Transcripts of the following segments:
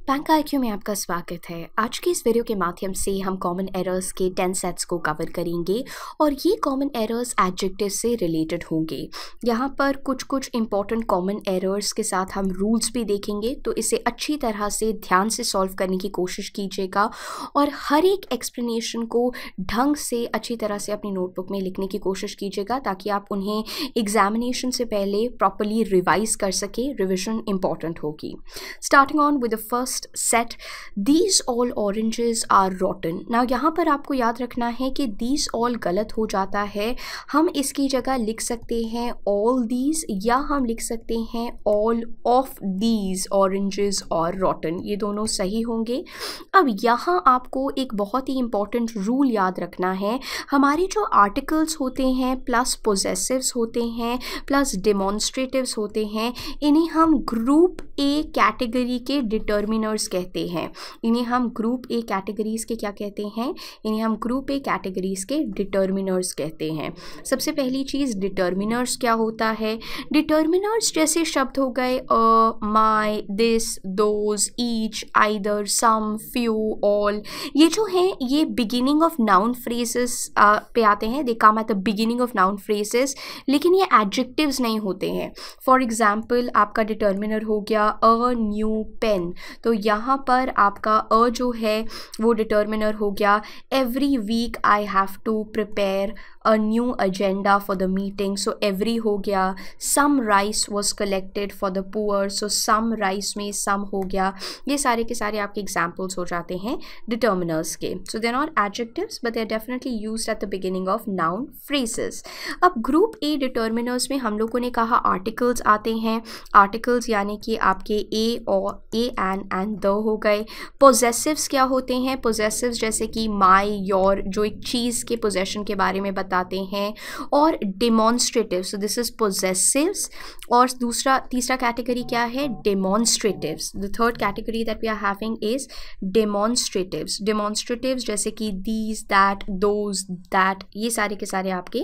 Bank IQ में आपका स्वागत है। आज की इस वीडियो के माध्यम से हम कॉमन एरर्स के 10 सेट्स को कवर करेंगे और ये कॉमन एरर्स एडजेक्टिव से रिलेटेड होंगे। यहाँ पर कुछ इंपॉर्टेंट कॉमन एरर्स के साथ हम रूल्स भी देखेंगे, तो इसे अच्छी तरह से ध्यान से सॉल्व करने की कोशिश कीजिएगा और हर एक एक्सप्लेनेशन को ढंग से अच्छी तरह से अपनी नोटबुक में लिखने की कोशिश कीजिएगा ताकि आप उन्हें एग्जामिनेशन से पहले प्रॉपरली रिवाइज कर सके। रिविजन इंपॉर्टेंट होगी। Starting on with the first set, these all oranges are rotten. Now यहाँ पर आपको याद रखना है कि these all गलत हो जाता है। हम इसकी जगह लिख सकते हैं all these या हम लिख सकते हैं all of these oranges are rotten। ये दोनों सही होंगे। अब यहाँ आपको एक बहुत ही इंपॉर्टेंट रूल याद रखना है। हमारे जो आर्टिकल्स होते हैं प्लस पोजेसिव्स होते हैं प्लस डेमोन्स्ट्रेटिव्स होते हैं, इन्हें हम ग्रुप ए कैटेगरी के डिटर्मिनर्स कहते हैं। इन्हें हम ग्रुप ए कैटेगरीज के क्या कहते हैं? इन्हें हम ग्रुप ए कैटेगरीज के डिटर्मिनर्स कहते हैं। सबसे पहली चीज़, डिटर्मिनर्स क्या होता है? डिटर्मिनर्स जैसे शब्द हो गए my, this, those, each, either, some, few, all, ये जो हैं ये बिगिनिंग ऑफ नाउन फ्रेजेस पे आते हैं। They come at the beginning of noun phrases, लेकिन ये एडजेक्टिव्स नहीं होते हैं। फॉर एग्जाम्पल आपका डिटर्मिनर हो गया अ न्यू पेन, तो यहाँ पर आपका अ जो है वो डिटर्मिनर हो गया every week I have to prepare a new agenda for the meeting, so every हो गया। Some rice was collected for the poor, so some rice में सम हो गया। ये सारे के सारे आपके एग्जाम्पल्स हो जाते हैं डिटर्मिनर्स के। So they are not adjectives but they are definitely used at the beginning of noun phrases. अब ग्रुप ए डिटर्मिनर्स में हम लोगों ने कहा आर्टिकल्स आते हैं। आर्टिकल्स यानी कि आपके ए और ए एंड द हो गए। पोजेसिव्स क्या होते हैं? पोजेसिव्स जैसे कि माई, योर, जो एक चीज़ के पोजेशन के बारे में बताते हैं। और demonstrative, so this is possessives. और तीसरा कैटेगरी क्या है? Demonstratives. The third category that we are having is demonstratives. Demonstratives जैसे कि दीज, दैट, दोज, दैट, ये सारे के सारे आपके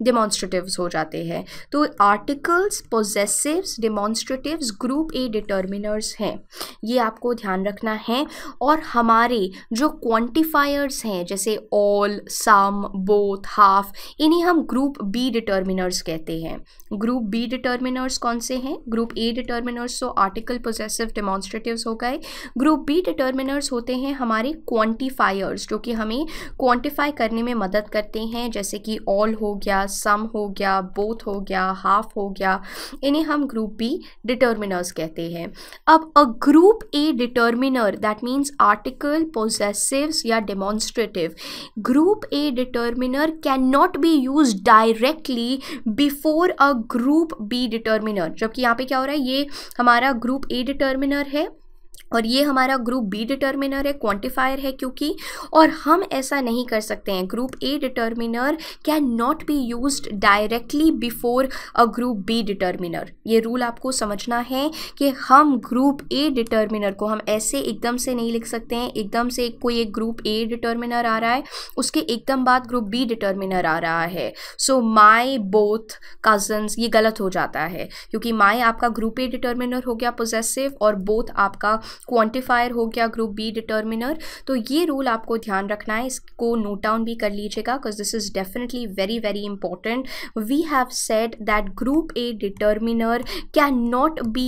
डेमोन्स्ट्रेटिव्स हो जाते हैं। तो आर्टिकल्स, पोजेसिव्स, डेमोन्स्ट्रेटिव्स ग्रुप ए डिटर्मिनर्स हैं, ये आपको ध्यान रखना है। और हमारे जो क्वांटिफायर्स हैं जैसे ऑल, सम, बोथ, हाफ, इन्हें हम ग्रुप बी डिटर्मिनर्स कहते हैं। ग्रुप बी डिटर्मिनर्स कौन से हैं? ग्रुप ए डिटर्मिनर्स तो आर्टिकल, पोजेसिव, डेमोन्स्ट्रेटिव्स हो गए। ग्रुप बी डिटर्मिनर्स होते हैं हमारे क्वांटिफायर्स जो कि हमें क्वांटिफाई करने में मदद करते हैं, जैसे कि ऑल हो गया, सम हो गया, बोथ हो गया, हाफ हो गया। इन्हें हम ग्रुप बी डिटर्मिनर्स कहते हैं। अब a group A determiner that means article, possessives या demonstrative, group A determiner can not be use directly before a group B determiner. जबकि यहाँ पे क्या हो रहा है, ये हमारा ग्रुप ए डिटर्मिनर है और ये हमारा ग्रुप बी डिटर्मिनर है, क्वांटिफायर है क्योंकि, और हम ऐसा नहीं कर सकते हैं। Group A determiner can not be used directly before a group B determiner. ये रूल आपको समझना है कि हम ग्रुप ए डिटर्मिनर को हम ऐसे एकदम से नहीं लिख सकते हैं। एकदम से कोई एक ग्रुप ए डिटर्मिनर आ रहा है, उसके एकदम बाद ग्रुप बी डिटर्मिनर आ रहा है, सो माई, बोथ, कजन्स, ये गलत हो जाता है क्योंकि माई आपका ग्रुप ए डिटर्मिनर हो गया पोजेसिव और बोथ आपका क्वांटिफायर हो गया ग्रुप बी डिटर्मिनर। तो ये रूल आपको ध्यान रखना है, इसको नोट डाउन भी कर लीजिएगा because this is definitely very very important. We have said that group A determiner can not be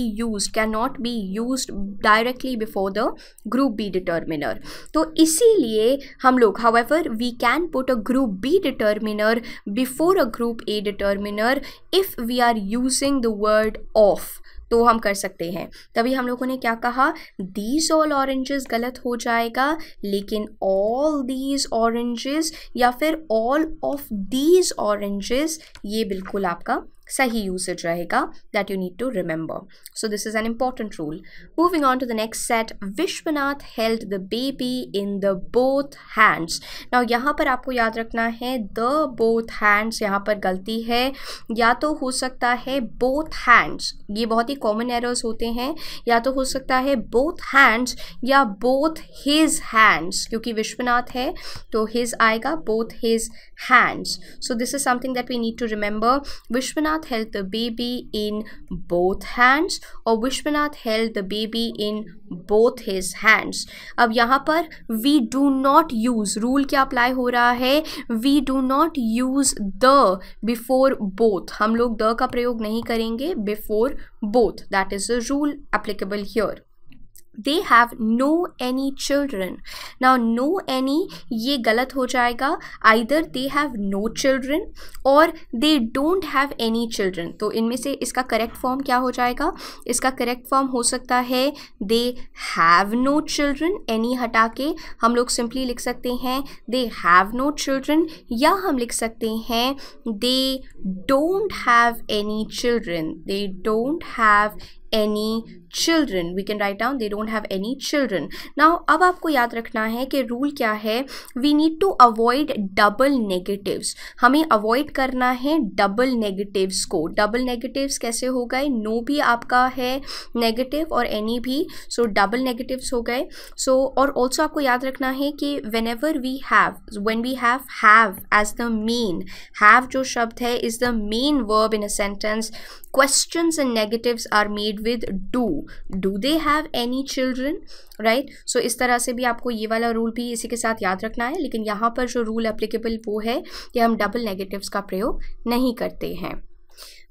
used directly before the group B determiner. तो इसीलिए हम लोग however we can put a group B determiner before a group A determiner if we are using the word of, तो हम कर सकते हैं। तभी हम लोगों ने क्या कहा, दीज ऑल ऑरेंजेस गलत हो जाएगा, लेकिन ऑल दीज ऑरेंजेस या फिर ऑल ऑफ दीज ऑरेंजेस ये बिल्कुल आपका सही यूसेज रहेगा, that you need to remember. So this is an important rule. Moving on to the next set, Vishwanath held the baby in the both hands. Now यहाँ पर आपको याद रखना है द बोथ हैंड्स, यहाँ पर गलती है, या तो हो सकता है बोथ हैंड्स, ये बहुत ही कॉमन एरर्स होते हैं, या तो हो सकता है बोथ हैंड्स या बोथ हिज हैंड्स, क्योंकि विश्वनाथ है तो हिज आएगा, both his hands. So this is something that we need to remember. Vishwanath held the baby in both hands और Vishwanath held the baby in both his hands. अब यहाँ पर we do not use, rule क्या apply हो रहा है, we do not use the before both. हम लोग the का प्रयोग नहीं करेंगे before both. That is a rule applicable here. They have no any children. Now no any ये गलत हो जाएगा. Either they have no children or they don't have any children. तो इनमें से इसका करेक्ट फॉर्म क्या हो जाएगा? इसका करेक्ट फॉर्म हो सकता है they have no children. any हटा के हम लोग सिंपली लिख सकते हैं they have no children, या हम लिख सकते हैं they don't have any children. They don't have any children. We can write down they don't have any children. Now अब आपको याद रखना है कि रूल क्या है. We need to avoid double negatives. हमें avoid करना है double negatives को. double negatives कैसे हो गए? no भी आपका है negative और any भी, so double negatives हो गए. so और also आपको याद रखना है कि whenever we have, when we have as the main, have जो शब्द है is the main verb in a sentence. Questions and negatives are made with do. Do they have any children? Right? So इस तरह से भी आपको ये वाला रूल भी इसी के साथ याद रखना है, लेकिन यहाँ पर जो रूल एप्लीकेबल वो है कि हम डबल नेगेटिव्स का प्रयोग नहीं करते हैं.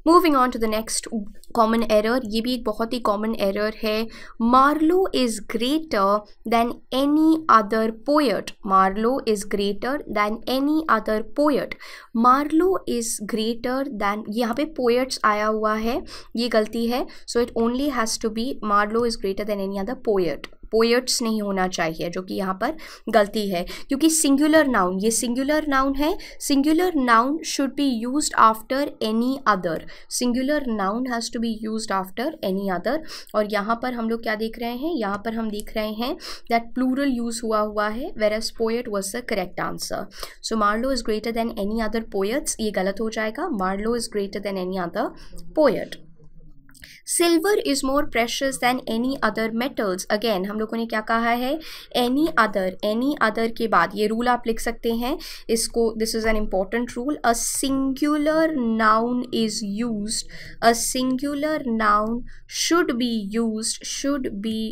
Moving on to the next common error. ये भी एक बहुत ही कॉमन एरर है. Marlowe is greater than any other poet. Marlowe is greater than any other poet. Marlowe is greater than, यहाँ पे पोएट्स आया हुआ है, ये गलती है. So it only has to be Marlowe is greater than any other poet. Poets नहीं होना चाहिए, जो कि यहाँ पर गलती है, क्योंकि सिंगुलर नाउन, ये सिंगुलर नाउन है. Singular noun should be used after any other. Singular noun has to be used after any other. और यहाँ पर हम लोग क्या देख रहे हैं, यहाँ पर हम देख रहे हैं दैट प्लूरल यूज हुआ है, whereas poet was the correct answer. So Marlowe is greater than any other poets, ये गलत हो जाएगा. Marlowe is greater than any other poet. Silver is more precious then any other metals. Again हम लोगों ने क्या कहा है, एनी अदर के बाद ये रूल आप लिख सकते हैं इसको. This is an important rule. A singular noun is used, a singular noun should be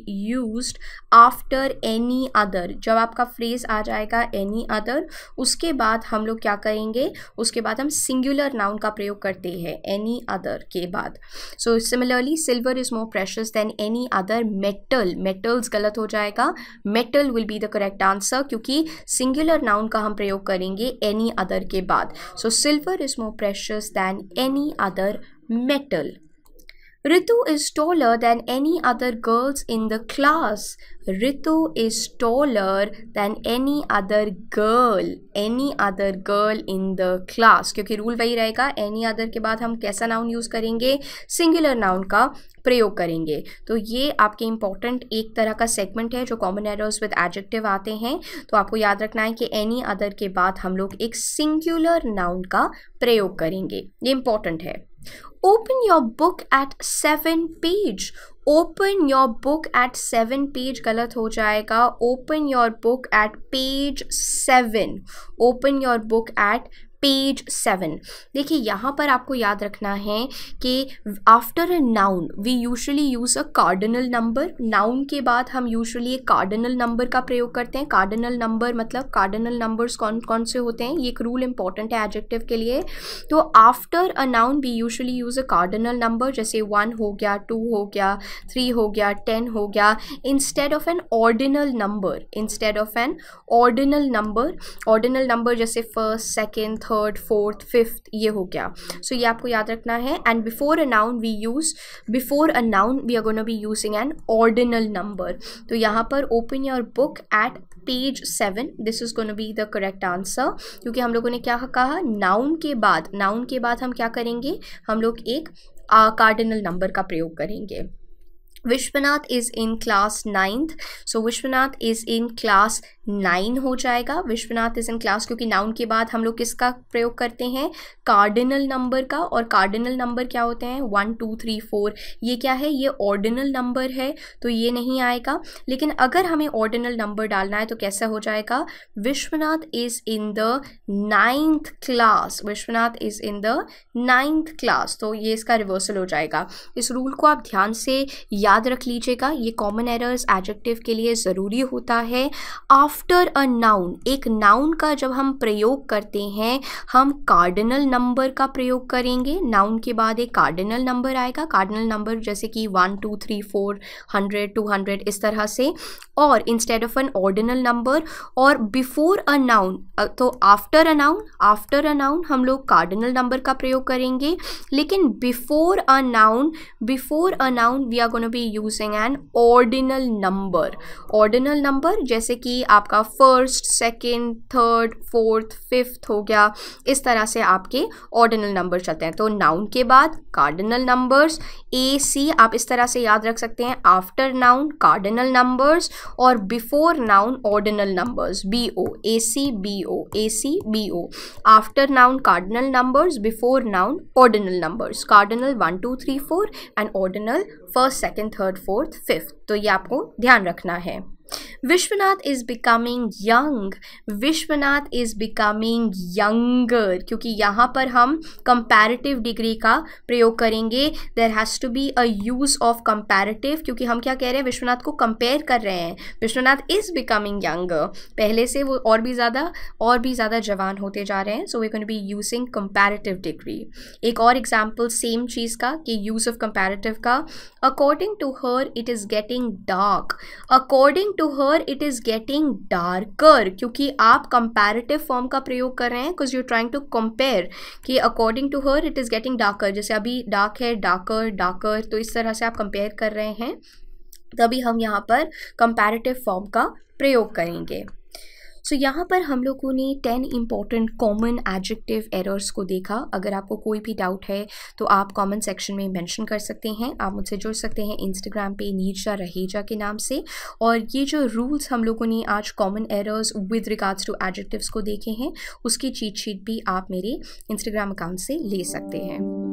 used after any other. जब आपका फ्रेज आ जाएगा एनी अदर, उसके बाद हम लोग क्या करेंगे, उसके बाद हम सिंगुलर नाउन का प्रयोग करते हैं एनी अदर के बाद. So similarly silver is more precious than any other metal. Metals गलत हो जाएगा. Metal will be the correct answer, क्योंकि सिंगुलर नाउन का हम प्रयोग करेंगे एनी अदर के बाद. So silver is more precious than any other metal. Ritu is taller than any other girls in the class. Ritu is taller than any other girl in the class. क्योंकि rule वही रहेगा, any other के बाद हम कैसा noun use करेंगे, singular noun का प्रयोग करेंगे. तो ये आपके इंपॉर्टेंट एक तरह का सेगमेंट है जो कॉमन एरर्स विद एडजेक्टिव आते हैं. तो आपको याद रखना है कि एनी अदर के बाद हम लोग एक सिंगुलर नाउन का प्रयोग करेंगे. ये इंपॉर्टेंट है. Open your book at 7 page. Open your book at 7 page गलत हो जाएगा. Open your book at page 7. Open your book at page 7. देखिए यहाँ पर आपको याद रखना है कि after a noun we usually use a cardinal number. Noun के बाद हम यूजुअली एक कार्डिनल नंबर का प्रयोग करते हैं. कार्डिनल नंबर मतलब कार्डिनल नंबर्स कौन कौन से होते हैं, ये एक रूल इंपॉर्टेंट है एडजेक्टिव के लिए. तो after a noun we usually use a cardinal number, जैसे 1 हो गया, 2 हो गया, 3 हो गया, 10 हो गया, instead of an ordinal number. Ordinal number जैसे first, second, third, fourth, fifth, ये हो गया. सो ये आपको याद रखना है. And before a noun we are gonna be using an ordinal number. तो यहाँ पर open your book at page 7, this is gonna be the correct answer, क्योंकि हम लोगों ने क्या कहा, नाउन के बाद हम क्या करेंगे, हम लोग एक कार्डिनल नंबर का प्रयोग करेंगे. Vishwanath is in class 9th. So Vishwanath is in class 9 हो जाएगा। विश्वनाथ इज इन क्लास, क्योंकि नाउन के बाद हम लोग किसका प्रयोग करते हैं, कार्डिनल नंबर का। और कार्डिनल नंबर क्या होते हैं, 1 2 3 4। ये क्या है, ये ऑर्डिनल नंबर है, तो ये नहीं आएगा। लेकिन अगर हमें ऑर्डिनल नंबर डालना है तो कैसा हो जाएगा, Vishwanath is in the 9th class, Vishwanath is in the 9th class. तो ये इसका रिवर्सल हो जाएगा। इस रूल को आप ध्यान से याद रख लीजिएगा, ये कॉमन एरर्स एडजेक्टिव के लिए ज़रूरी होता है। आफ्टर अ नाउन, एक नाउन का जब हम प्रयोग करते हैं हम कार्डिनल नंबर का प्रयोग करेंगे। नाउन के बाद एक कार्डिनल नंबर आएगा, कार्डिनल नंबर जैसे कि 1 2 3 4 100 200 इस तरह से, और instead of an ordinal number. और बिफोर अ नाउन, तो आफ्टर अ नाउन हम लोग कार्डिनल नंबर का प्रयोग करेंगे। लेकिन before a noun we are gonna be using an ordinal number. Ordinal number जैसे कि आपका first, second, third, fourth, fifth हो गया, इस तरह से आपके ऑर्डिनल नंबर चलते हैं। तो नाउन के बाद कार्डिनल नंबर्स, ए सी आप इस तरह से याद रख सकते हैं, आफ्टर नाउन कार्डिनल नंबर्स, और before noun ordinal numbers, B O, A C B O, A C B O. After noun cardinal numbers, before noun ordinal numbers, cardinal 1 2 3 4 and ordinal first, second, third, fourth, fifth. तो ये आपको ध्यान रखना है। Vishwanath is becoming young, Vishwanath is becoming younger, क्योंकि यहाँ पर हम कंपैरेटिव डिग्री का प्रयोग करेंगे। There has to be a use of comparative, क्योंकि हम क्या कह रहे हैं, विश्वनाथ को कंपेयर कर रहे हैं। विश्वनाथ इज बिकमिंग यंगर, पहले से वो और भी ज़्यादा जवान होते जा रहे हैं। So we can be using comparative degree. एक और एग्जाम्पल सेम चीज़ का कि यूज ऑफ कंपैरेटिव का, according to her it is getting dark, according to her it is getting darker, क्योंकि आप कंपैरेटिव फॉर्म का प्रयोग कर रहे हैं, because you trying to compare कि according to her it is getting darker, जैसे अभी डार्क है, डार्कर, डार्कर, तो इस तरह से आप कंपेयर कर रहे हैं, तभी हम यहाँ पर कंपैरेटिव फॉर्म का प्रयोग करेंगे। सो यहाँ पर हम लोगों ने 10 इंपॉर्टेंट कॉमन एडजेक्टिव एरर्स को देखा। अगर आपको कोई भी डाउट है तो आप कमेंट सेक्शन में मेंशन कर सकते हैं। आप मुझसे जुड़ सकते हैं इंस्टाग्राम पे नीरजा रहेजा के नाम से। और ये जो रूल्स हम लोगों ने आज common errors with regards to adjectives को देखे हैं, उसकी चीट शीट भी आप मेरे इंस्टाग्राम अकाउंट से ले सकते हैं।